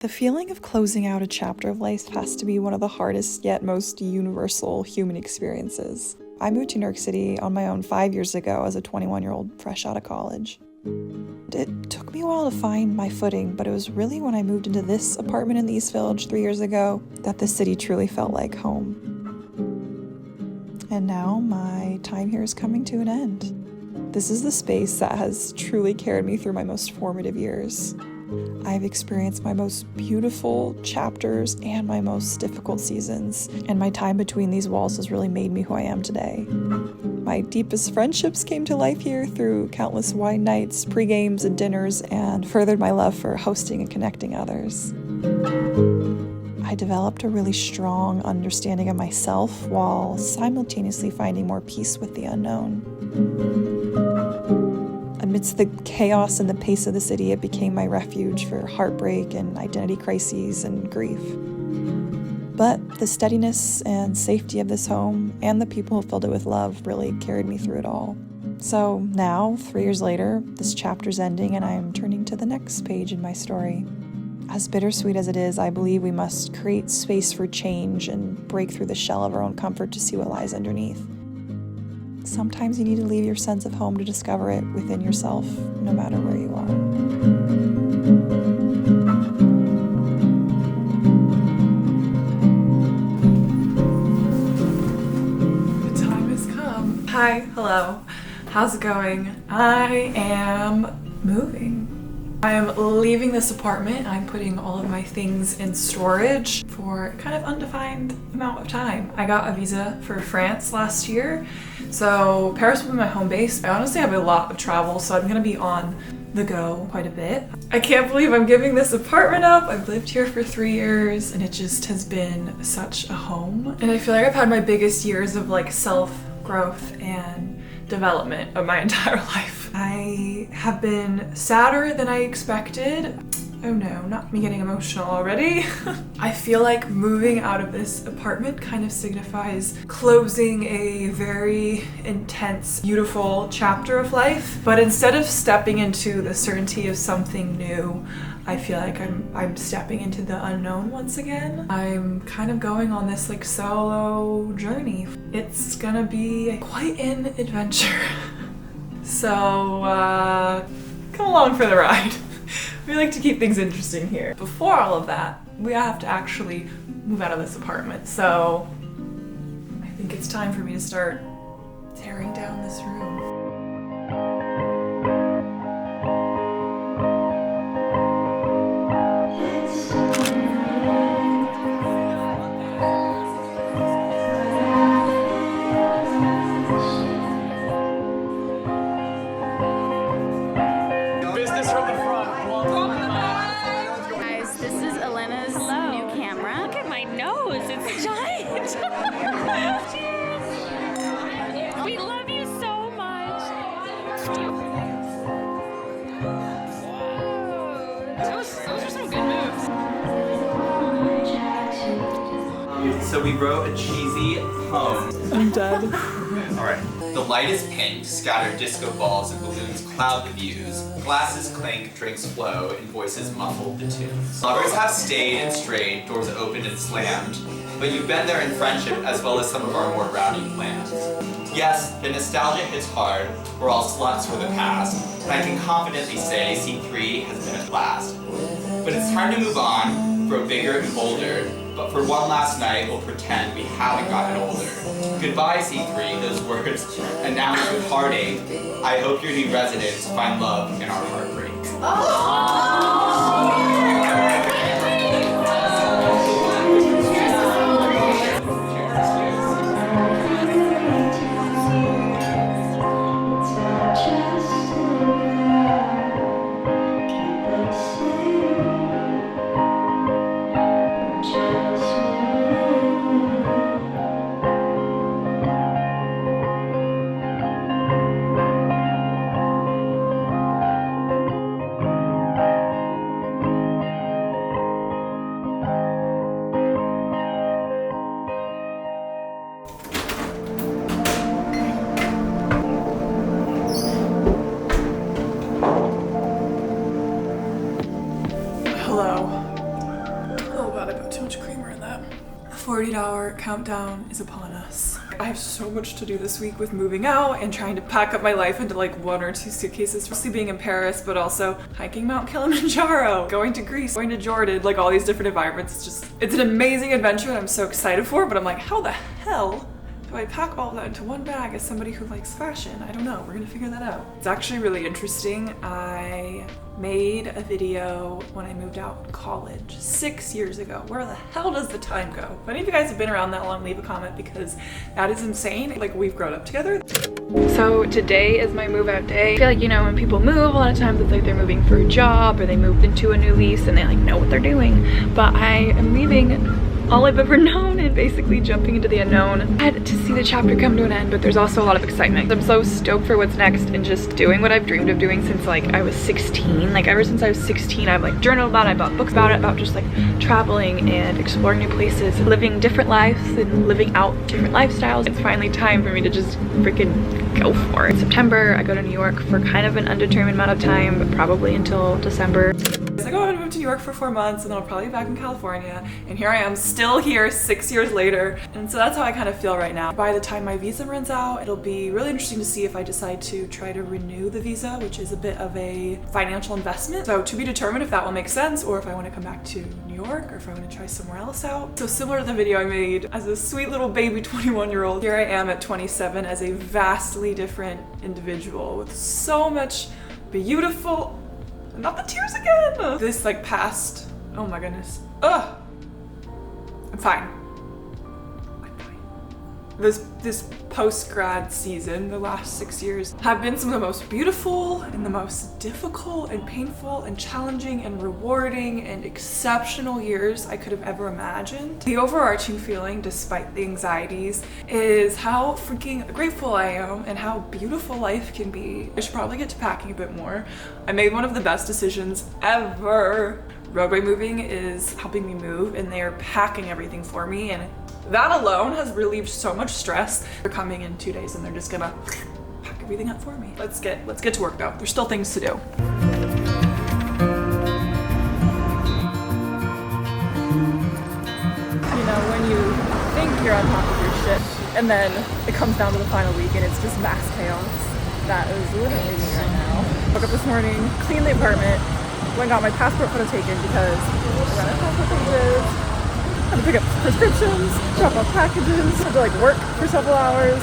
The feeling of closing out a chapter of life has to be one of the hardest yet most universal human experiences. I moved to New York City on my own 5 years ago as a 21-year-old fresh out of college. It took me a while to find my footing, but it was really when I moved into this apartment in the East Village 3 years ago that the city truly felt like home. And now my time here is coming to an end. This is the space that has truly carried me through my most formative years. I've experienced my most beautiful chapters and my most difficult seasons, and my time between these walls has really made me who I am today. My deepest friendships came to life here through countless wine nights, pre-games, and dinners, and furthered my love for hosting and connecting others. I developed a really strong understanding of myself while simultaneously finding more peace with the unknown. Amidst the chaos and the pace of the city, it became my refuge for heartbreak and identity crises and grief. But the steadiness and safety of this home and the people who filled it with love really carried me through it all. So now, 3 years later, this chapter's ending and I'm turning to the next page in my story. As bittersweet as it is, I believe we must create space for change and break through the shell of our own comfort to see what lies underneath. Sometimes you need to leave your sense of home to discover it within yourself, no matter where you are. The time has come. Hi, hello. How's it going? I am moving. I am leaving this apartment. I'm putting all of my things in storage for kind of undefined amount of time. I got a visa for France last year, so Paris will be my home base. I honestly have a lot of travel, so I'm gonna be on the go quite a bit. I can't believe I'm giving this apartment up. I've lived here for 3 years and it just has been such a home. And I feel like I've had my biggest years of like self-growth and development of my entire life. I have been sadder than I expected. Oh no, not me getting emotional already. I feel like moving out of this apartment kind of signifies closing a very intense, beautiful chapter of life. But instead of stepping into the certainty of something new, I feel like I'm stepping into the unknown once again. I'm kind of going on this like solo journey. It's gonna be quite an adventure. So come along for the ride. We like to keep things interesting here. Before all of that, we have to actually move out of this apartment. So I think it's time for me to start tearing down this room. We love you so much. Those are some good moves. So we wrote a cheesy poem. I'm dead. Alright. The light is pink, scattered disco balls and balloons cloud the views. Glasses clink, drinks flow, and voices muffle the tunes. Lovers have stayed and strayed, doors opened and slammed. But you've been there in friendship as well as some of our more rowdy plans. Yes, the nostalgia hits hard, we're all sluts for the past, and I can confidently say C3 has been a blast. But it's time to move on, grow bigger and bolder, but for one last night we'll pretend we haven't gotten older. Goodbye C3, those words announced with heartache. I hope your new residents find love in our heartbreak. 48-hour countdown is upon us. I have so much to do this week with moving out and trying to pack up my life into like 1 or 2 suitcases, mostly being in Paris, but also hiking Mount Kilimanjaro, going to Greece, going to Jordan, like all these different environments. It's an amazing adventure that I'm so excited for, but I'm like, how the hell do I pack all that into one bag as somebody who likes fashion? I don't know, we're gonna figure that out. It's actually really interesting. I made a video when I moved out in college 6 years ago. Where the hell does the time go? If any of you guys have been around that long, leave a comment because that is insane. Like, we've grown up together. So today is my move out day. I feel like, you know, when people move, a lot of times it's like they're moving for a job or they moved into a new lease and they like know what they're doing. But I am leaving all I've ever known and basically jumping into the unknown. I had to see the chapter come to an end, but there's also a lot of excitement. I'm so stoked for what's next and just doing what I've dreamed of doing since like I was 16. Like ever since I was 16, I've like journaled about it, I bought books about it, about just like traveling and exploring new places, living different lives and living out different lifestyles. It's finally time for me to just freaking go for it. In September, I go to New York for kind of an undetermined amount of time, but probably until December. I go and move to New York for 4 months and then I'll probably be back in California, and here I am still here 6 years later, and so that's how I kind of feel right now. By the time my visa runs out, it'll be really interesting to see if I decide to try to renew the visa, which is a bit of a financial investment. So to be determined if that will make sense, or if I want to come back to New York, or if I want to try somewhere else out. So similar to the video I made as a sweet little baby 21-year-old, here I am at 27 as a vastly different individual with so much beautiful, not the tears again! This like past, oh my goodness. Ugh! I'm fine. I'm fine. This post-grad season, the last 6 years, have been some of the most beautiful and the most difficult and painful and challenging and rewarding and exceptional years I could have ever imagined. The overarching feeling, despite the anxieties, is how freaking grateful I am and how beautiful life can be. I should probably get to packing a bit more. I made one of the best decisions ever. Roadway Moving is helping me move and they are packing everything for me, and that alone has relieved so much stress. They're coming in 2 days and they're just gonna pack everything up for me. Let's get to work though. There's still things to do. You know, when you think you're on top of your shit and then it comes down to the final week and it's just mass chaos. That is literally me right now. Woke up this morning, cleaned the apartment, went and got my passport photo taken because I ran out of passport pages. Had to pick up prescriptions, drop off packages, had to like work for several hours,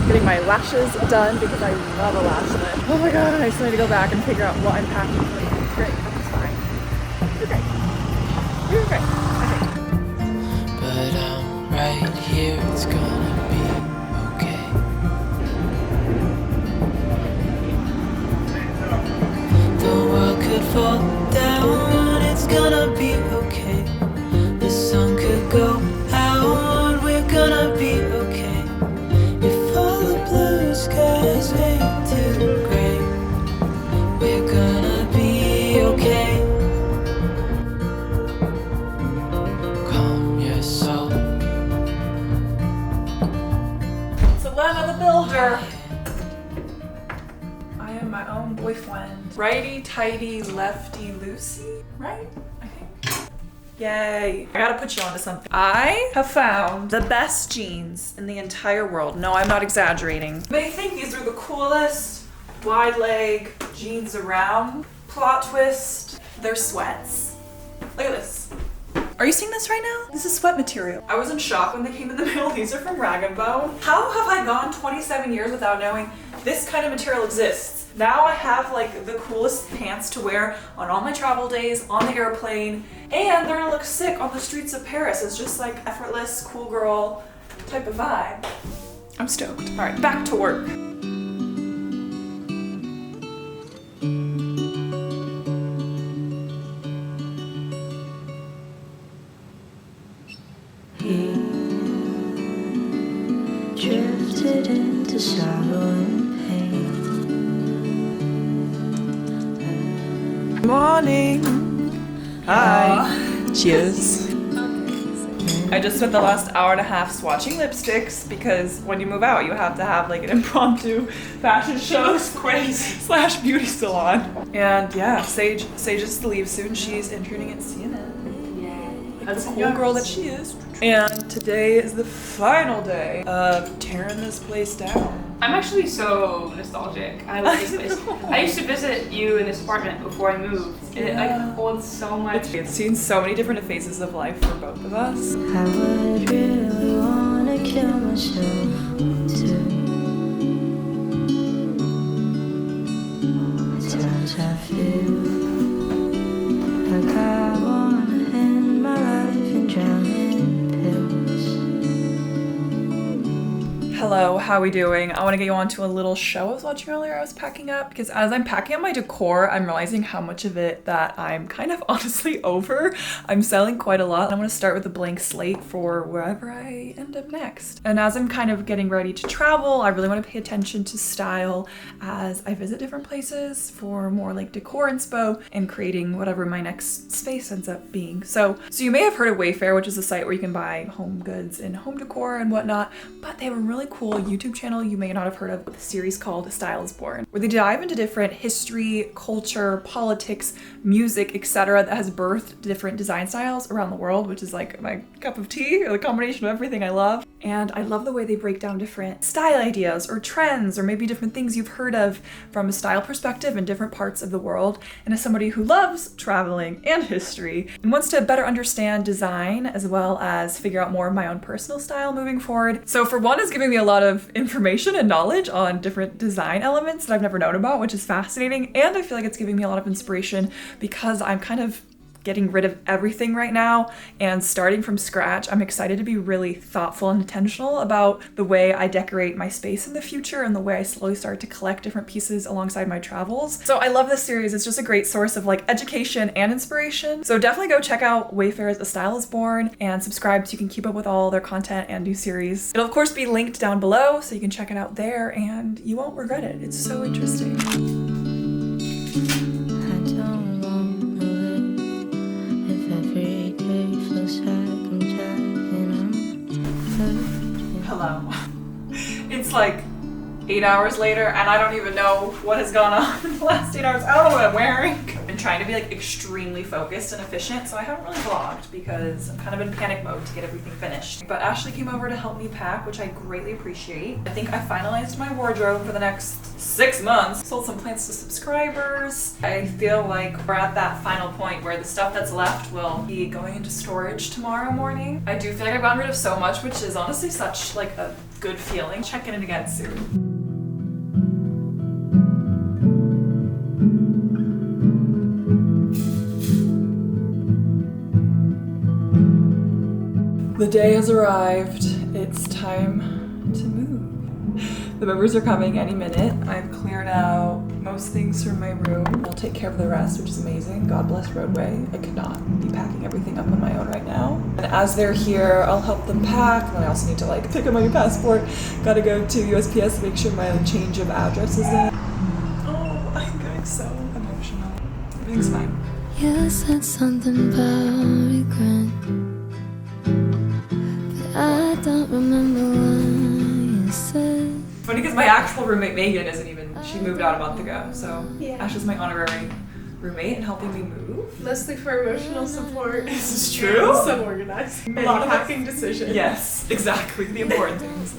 getting my lashes done because I love a lash lift. Oh my god, I still need to go back and figure out what I'm packing. It's great, it's fine. You're great. You're great, I think. But I'm right here, it's gonna be okay. The world could fall down, it's gonna be okay. The sun could go out, we're gonna be okay. If all the blue skies fade to gray, we're gonna be okay. Calm your soul. Selena the Builder. I am my own boyfriend. Righty tighty, lefty loosey, right? I think. Yay. I gotta put you onto something. I have found the best jeans in the entire world. No, I'm not exaggerating. You may think these are the coolest wide leg jeans around. Plot twist, they're sweats. Look at this. Are you seeing this right now? This is sweat material. I was in shock when they came in the mail. These are from Rag & Bone. How have I gone 27 years without knowing this kind of material exists? Now I have like the coolest pants to wear on all my travel days, on the airplane, and they're gonna look sick on the streets of Paris. It's just like effortless, cool girl type of vibe. I'm stoked. All right, back to work. Drifted into sorrow and pain. Morning. Hi. Cheers. I just spent the last hour and a half swatching lipsticks because when you move out, you have to have like an impromptu fashion show slash beauty salon. And yeah, Sage is to leave soon. She's interning at CNN. like the cool girl that she is. And today is the final day of tearing this place down. I'm actually so nostalgic. I love this place. I used to visit you in this apartment before I moved. And it like holds so much. It's seen so many different phases of life for both of us. I would really wanna kill myself too. At times I feel like I wanna end my life and drown in pills. Hello, how are we doing? I want to get you on to a little show I was watching earlier. I was packing up because as I'm packing up my decor, I'm realizing how much of it that I'm kind of honestly over. I'm selling quite a lot. I want to start with a blank slate for wherever I end up next. And as I'm kind of getting ready to travel, I really want to pay attention to style as I visit different places for more like decor inspo and creating whatever my next space ends up being. So you may have heard of Wayfair, which is a site where you can buy home goods and home decor and whatnot, but they have a really cool YouTube channel you may not have heard of with a series called Style is Born, where they dive into different history, culture, politics, music, etc. that has birthed different design styles around the world, which is like my cup of tea, or the combination of everything I love. And I love the way they break down different style ideas or trends or maybe different things you've heard of from a style perspective in different parts of the world. And as somebody who loves traveling and history and wants to better understand design as well as figure out more of my own personal style moving forward. So for one, it's giving me a lot of information and knowledge on different design elements that I've never known about, which is fascinating. And I feel like it's giving me a lot of inspiration because I'm kind of getting rid of everything right now and starting from scratch. I'm excited to be really thoughtful and intentional about the way I decorate my space in the future and the way I slowly start to collect different pieces alongside my travels. So I love this series. It's just a great source of like education and inspiration. So definitely go check out Wayfair's A Style is Born and subscribe so you can keep up with all their content and new series. It'll of course be linked down below so you can check it out there and you won't regret it. It's so interesting. Hello. It's like 8 hours later and I don't even know what has gone on in the last 8 hours. I don't know what I'm wearing. I've been trying to be like extremely focused and efficient, so I haven't really vlogged because I'm kind of in panic mode to get everything finished. But Ashley came over to help me pack, which I greatly appreciate. I think I finalized my wardrobe for the next 6 months. Sold some plants to subscribers. I feel like we're at that final point where the stuff that's left will be going into storage tomorrow morning. I do feel like I've gotten rid of so much, which is honestly such like a good feeling. Checking in again soon. The day has arrived. It's time to move. The movers are coming any minute. I've cleared out most things from my room. I'll take care of the rest, which is amazing. God bless Roadway. I could not be packing everything up on my own right now. And as they're here, I'll help them pack. And I also need to like pick up my new passport. Gotta go to USPS to make sure my change of address is in. Oh, I'm getting so emotional. Everything's fine. You said something about regret, but I don't remember what you said. Funny because my actual roommate Megan isn't even, she moved out a month ago, so Ash is my honorary roommate and helping me move. Mostly for emotional support. This is true. And some organizing. A lot of packing decisions. Yes, exactly, the important things.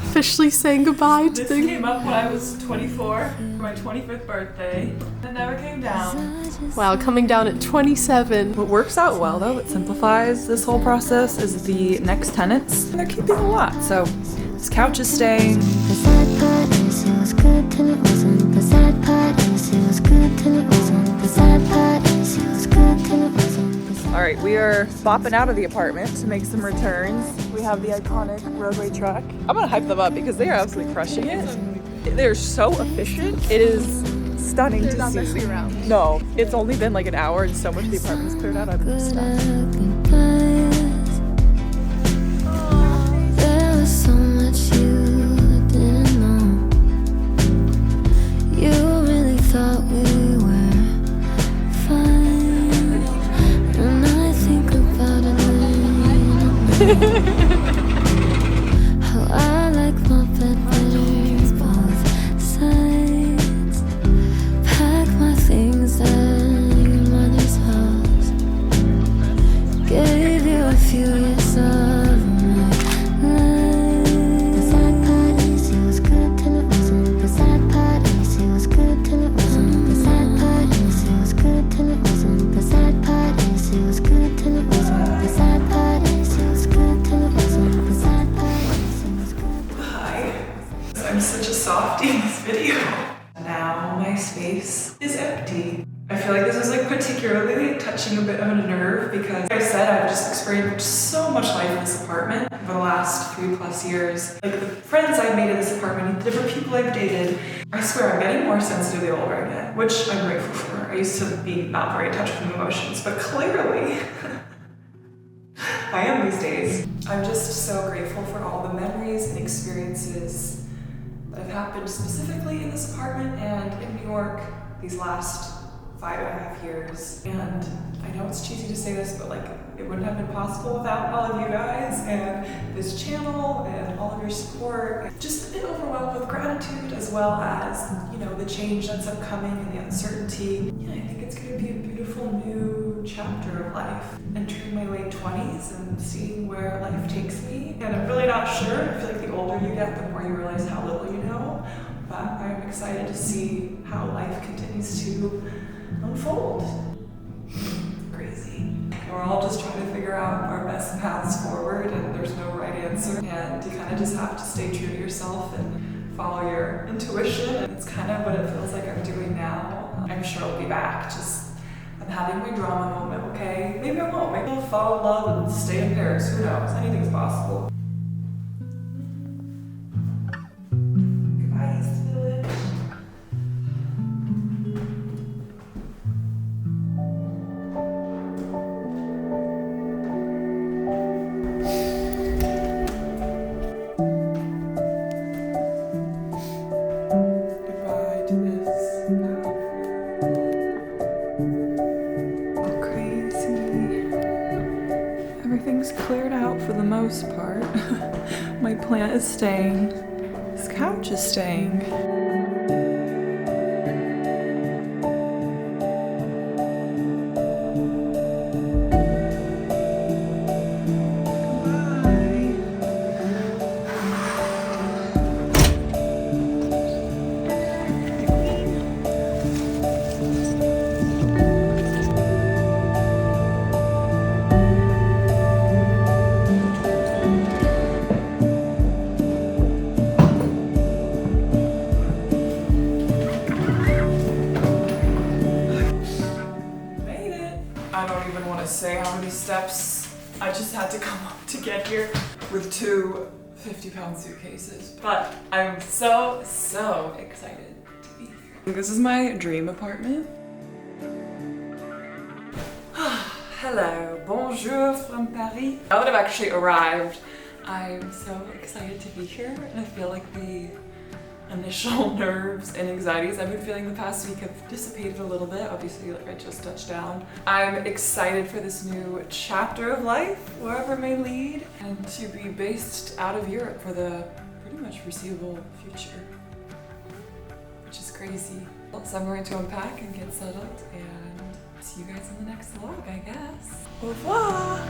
Officially saying goodbye to This the... came up when I was 24, for my 25th birthday. It never came down. Wow, coming down at 27. What works out well though, that simplifies this whole process, is the next tenants. They're keeping a lot, so this couch is staying. The sad part is it was good till it wasn't. The sad part is it was good till it wasn't. The sad part is it was good till it wasn't. All right, we are bopping out of the apartment to make some returns. We have the iconic Roadway truck. I'm gonna hype them up because they are absolutely crushing it. They're so efficient. It is stunning They're to not see. messing around. No, it's only been like an hour and so much of the apartment is cleared out. I'm stunned. There was so much you didn't know. You really thought we were fine, and I think about it how I like my bed better both sides. Pack my things at your mother's house. furious of my life. The sad part is it was good till it wasn't. The sad part is it was good till it wasn't. The sad part is it was good till it wasn't. The sad part is it was good till it wasn't. The sad part is it was good till it wasn't. The sad part is it was good. Hi. I'm such a softie in this video. Now my space is empty. I feel like this is like particularly touching a bit of a nerve because like I said, I've just experienced so much life in this apartment over the last 3+ years. Like the friends I've made in this apartment, the different people I've dated, I swear I'm getting more sensitive the older I get, which I'm grateful for. I used to be not very in touch with emotions, but clearly I am these days. I'm just so grateful for all the memories and experiences that have happened specifically in this apartment and in New York these last 5.5 years. And I know it's cheesy to say this, but like it wouldn't have been possible without all of you guys and this channel and all of your support. Just been overwhelmed with gratitude as well as, you know, the change that's upcoming and the uncertainty. Yeah, I think it's gonna be a beautiful new chapter of life. Entering my late 20s and seeing where life takes me. And I'm really not sure. I feel like the older you get, the more you realize how little you know. But I'm excited to see how life continues to unfold. Crazy. We're all just trying to figure out our best paths forward and there's no right answer. And you kind of just have to stay true to yourself and follow your intuition. And it's kind of what it feels like I'm doing now. I'm sure I'll be back. I'm having my drama moment, okay? Maybe I won't. Maybe I'll fall in love and stay in Paris. Who knows? Anything's possible. Goodbye, East Village. Goodbye to this. Oh, crazy. Everything's cleared out for the most part. My plant is staying. This couch is staying. Say how many steps I just had to come up to get here with 2 50-pound suitcases. But I'm so excited to be here. This is my dream apartment. Hello, bonjour from Paris. Now that I've actually arrived, I'm so excited to be here and I feel like the initial nerves and anxieties I've been feeling the past week have dissipated a little bit. Obviously, like I just touched down. I'm excited for this new chapter of life, wherever it may lead, and to be based out of Europe for the pretty much foreseeable future, which is crazy. So I'm going to unpack and get settled and see you guys in the next vlog, I guess. Au revoir!